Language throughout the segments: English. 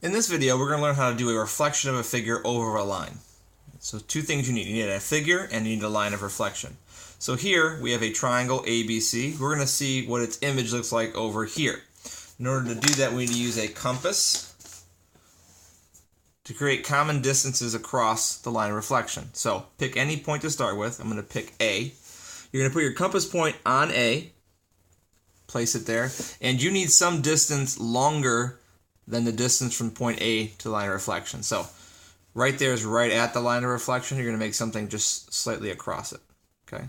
In this video, we're going to learn how to do a reflection of a figure over a line. So two things you need. You need a figure and you need a line of reflection. So here we have a triangle ABC. We're going to see what its image looks like over here. In order to do that, we need to use a compass to create common distances across the line of reflection. So pick any point to start with. I'm going to pick A. You're going to put your compass point on A, place it there, and you need some distance longer than the distance from point A to the line of reflection. So right there is right at the line of reflection. You're going to make something just slightly across it. Okay.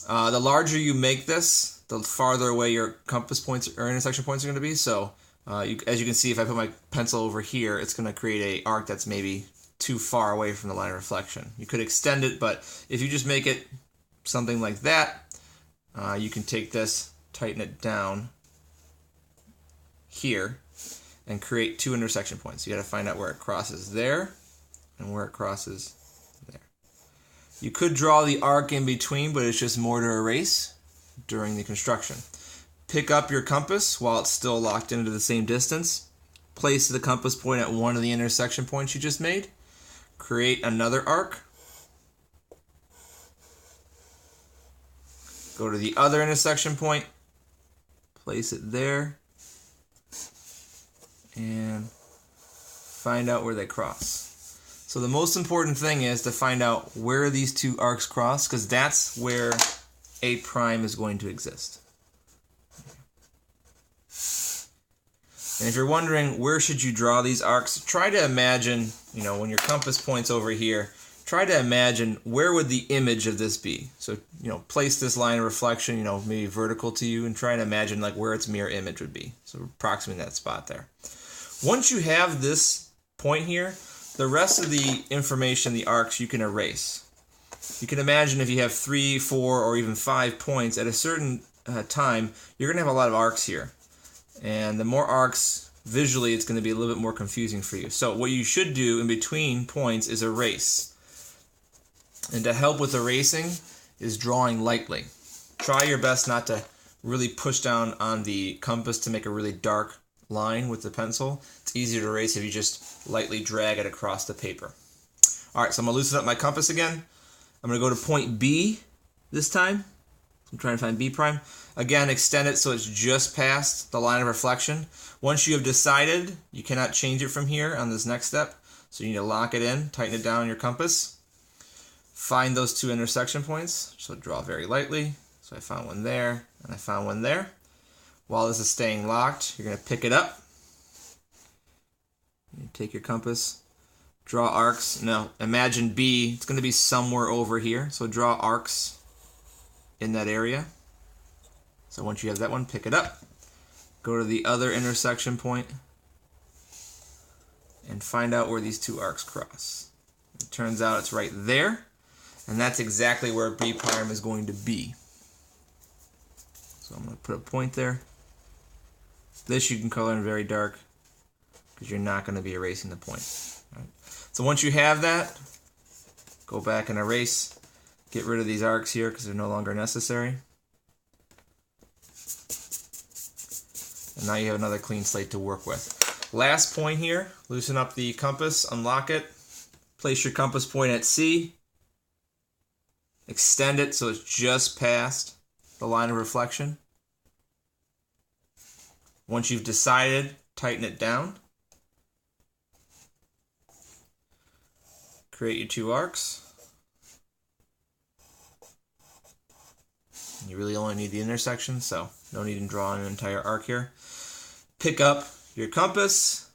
The larger you make this, the farther away your compass points or intersection points are going to be. So as you can see, if I put my pencil over here, it's going to create an arc that's maybe too far away from the line of reflection. You could extend it, but if you just make it something like that, you can take this, tighten it down here, and create two intersection points. You got to find out where it crosses there and where it crosses there. You could draw the arc in between, but it's just more to erase during the construction. Pick up your compass while it's still locked into the same distance. Place the compass point at one of the intersection points you just made. Create another arc. Go to the other intersection point. Place it there. And find out where they cross. So the most important thing is to find out where these two arcs cross, because that's where A prime is going to exist. And if you're wondering where should you draw these arcs, try to imagine, when your compass points over here, try to imagine where would the image of this be. So, place this line of reflection, maybe vertical to you, and try to imagine like where its mirror image would be. So approximately that spot there. Once you have this point here, the rest of the information, the arcs, you can erase. You can imagine if you have 3, 4, or even 5 points at a certain time, you're going to have a lot of arcs here. And the more arcs, visually, it's going to be a little bit more confusing for you. So what you should do in between points is erase. And to help with erasing is drawing lightly. Try your best not to really push down on the compass to make a really dark line with the pencil. It's easier to erase if you just lightly drag it across the paper. Alright, so I'm going to loosen up my compass again. I'm going to go to point B this time. I'm trying to find B prime. Again, extend it so it's just past the line of reflection. Once you have decided, you cannot change it from here on this next step. So you need to lock it in, tighten it down on your compass. Find those two intersection points. So draw very lightly. So I found one there, and I found one there. While this is staying locked, you're going to pick it up. You take your compass, draw arcs. Now, imagine B, it's going to be somewhere over here. So draw arcs in that area. So once you have that one, pick it up. Go to the other intersection point and find out where these two arcs cross. It turns out it's right there, and that's exactly where B prime is going to be. So I'm going to put a point there. This you can color in very dark because you're not going to be erasing the point. Right. So once you have that, go back and erase. Get rid of these arcs here because they're no longer necessary. And now you have another clean slate to work with. Last point here, loosen up the compass, unlock it. Place your compass point at C. Extend it so it's just past the line of reflection. Once you've decided, tighten it down. Create your two arcs. You really only need the intersection, so no need to draw an entire arc here. Pick up your compass,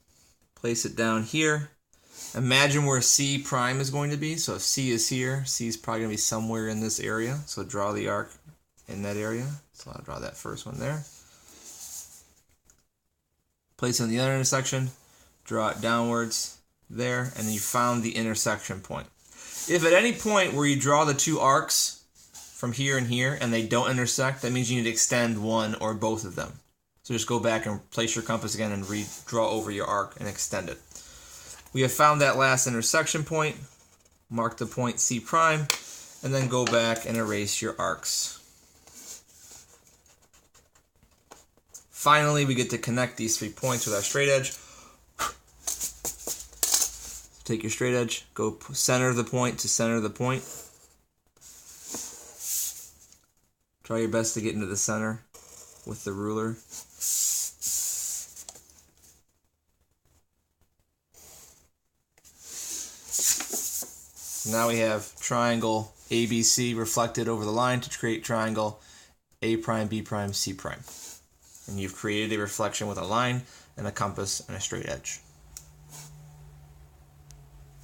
place it down here. Imagine where C prime is going to be. So if C is here, C is probably going to be somewhere in this area. So draw the arc in that area. So I'll draw that first one there. Place it in the other intersection, draw it downwards there, and then you found the intersection point. If at any point where you draw the two arcs from here and here and they don't intersect, that means you need to extend one or both of them. So just go back and place your compass again and redraw over your arc and extend it. We have found that last intersection point. Mark the point C prime, and then go back and erase your arcs. Finally, we get to connect these 3 points with our straight edge. take your straight edge, go center of the point to center of the point. Try your best to get into the center with the ruler. Now we have triangle ABC reflected over the line to create triangle A prime, B prime, C prime. And you've created a reflection with a line and a compass and a straight edge.